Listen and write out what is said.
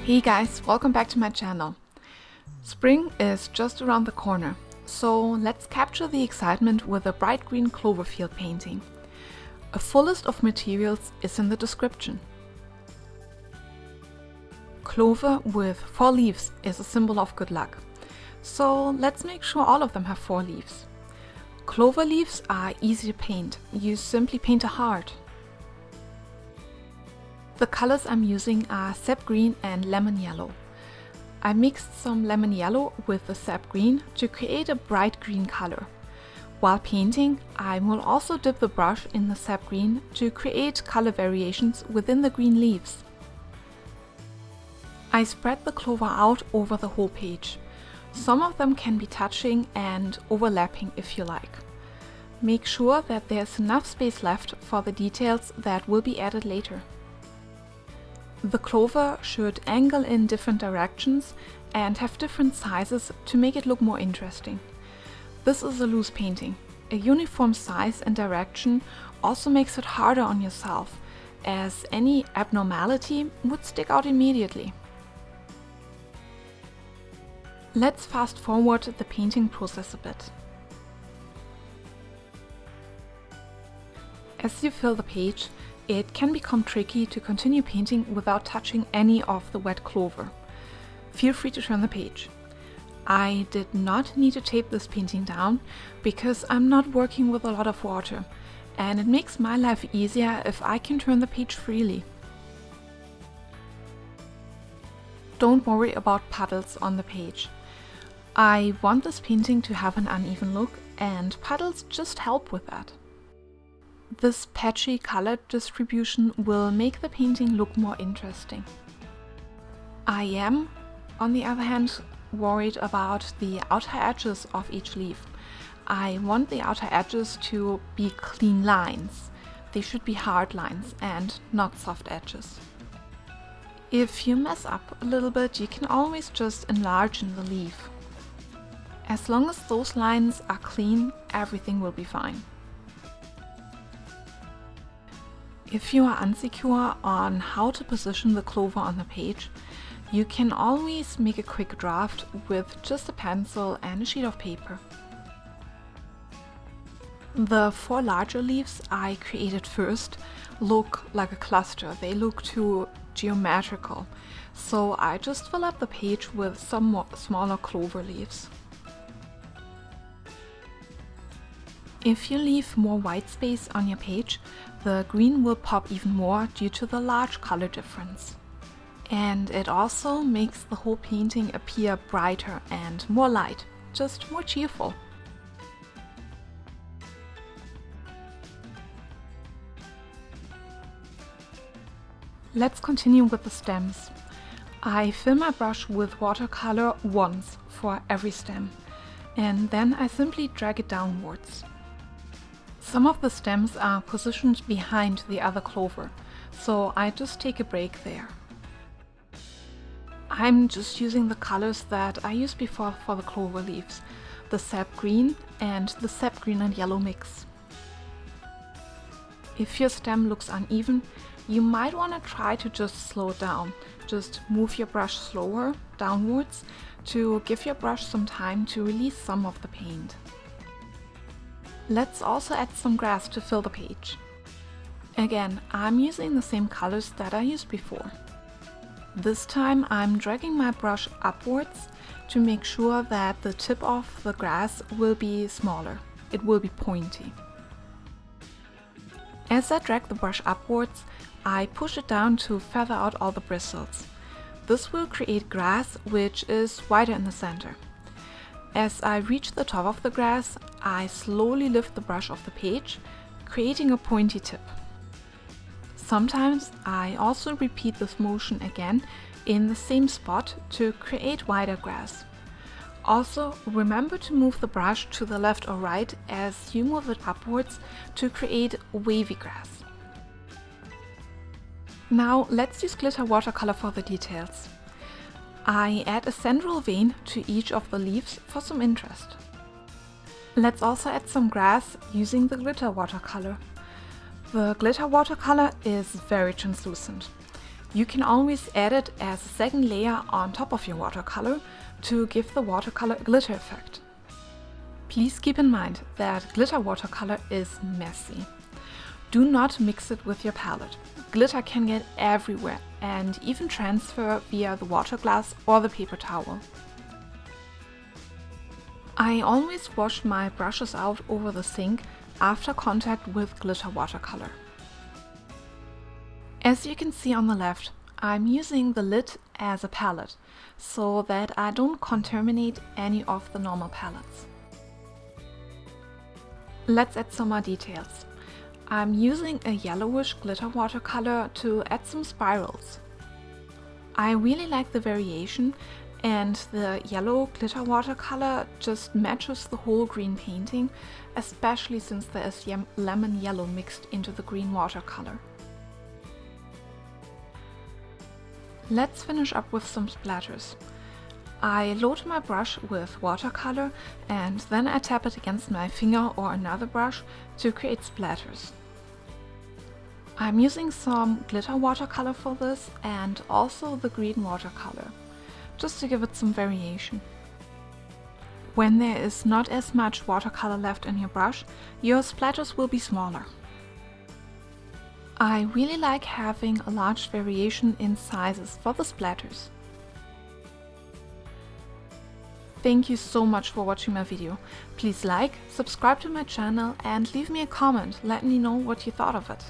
Hey guys, welcome back to my channel. Spring is just around the corner, so let's capture the excitement with a bright green clover field painting. A full list of materials is in the description. Clover with 4 leaves is a symbol of good luck, so let's make sure all of them have 4 leaves. Clover leaves are easy to paint. You simply paint a heart. The colors I'm using are sap green and lemon yellow. I mixed some lemon yellow with the sap green to create a bright green color. While painting, I will also dip the brush in the sap green to create color variations within the green leaves. I spread the clover out over the whole page. Some of them can be touching and overlapping if you like. Make sure that there's enough space left for the details that will be added later. The clover should angle in different directions and have different sizes to make it look more interesting. This is a loose painting. A uniform size and direction also makes it harder on yourself, as any abnormality would stick out immediately. Let's fast forward the painting process a bit. As you fill the page, it can become tricky to continue painting without touching any of the wet clover. Feel free to turn the page. I did not need to tape this painting down because I'm not working with a lot of water, and it makes my life easier if I can turn the page freely. Don't worry about puddles on the page. I want this painting to have an uneven look, and puddles just help with that. This patchy color distribution will make the painting look more interesting. I am, on the other hand, worried about the outer edges of each leaf. I want the outer edges to be clean lines. They should be hard lines and not soft edges. If you mess up a little bit, you can always just enlarge in the leaf. As long as those lines are clean, everything will be fine. If you are unsecure on how to position the clover on the page, you can always make a quick draft with just a pencil and a sheet of paper. The 4 larger leaves I created first look like a cluster. They look too geometrical, so I just fill up the page with some more smaller clover leaves. If you leave more white space on your page, the green will pop even more due to the large color difference. And it also makes the whole painting appear brighter and more light, just more cheerful. Let's continue with the stems. I fill my brush with watercolor once for every stem, and then I simply drag it downwards. Some of the stems are positioned behind the other clover, so I just take a break there. I'm just using the colors that I used before for the clover leaves, the sap green and the sap green and yellow mix. If your stem looks uneven, you might want to try to just slow it down. Just move your brush slower downwards to give your brush some time to release some of the paint. Let's also add some grass to fill the page. Again, I'm using the same colors that I used before. This time I'm dragging my brush upwards to make sure that the tip of the grass will be smaller. It will be pointy. As I drag the brush upwards, I push it down to feather out all the bristles. This will create grass which is wider in the center. As I reach the top of the grass, I slowly lift the brush off the page, creating a pointy tip. Sometimes I also repeat this motion again in the same spot to create wider grass. Also, remember to move the brush to the left or right as you move it upwards to create wavy grass. Now let's use glitter watercolor for the details. I add a central vein to each of the leaves for some interest. Let's also add some grass using the glitter watercolor. The glitter watercolor is very translucent. You can always add it as a second layer on top of your watercolor to give the watercolor glitter effect. Please keep in mind that glitter watercolor is messy. Do not mix it with your palette. Glitter can get everywhere and even transfer via the water glass or the paper towel. I always wash my brushes out over the sink after contact with glitter watercolor. As you can see on the left, I'm using the lid as a palette so that I don't contaminate any of the normal palettes. Let's add some more details. I'm using a yellowish glitter watercolor to add some spirals. I really like the variation, and the yellow glitter watercolor just matches the whole green painting, especially since there is lemon yellow mixed into the green watercolor. Let's finish up with some splatters. I load my brush with watercolor and then I tap it against my finger or another brush to create splatters. I'm using some glitter watercolor for this and also the green watercolor, just to give it some variation. When there is not as much watercolor left in your brush, your splatters will be smaller. I really like having a large variation in sizes for the splatters. Thank you so much for watching my video. Please like, subscribe to my channel and leave me a comment, let me know what you thought of it.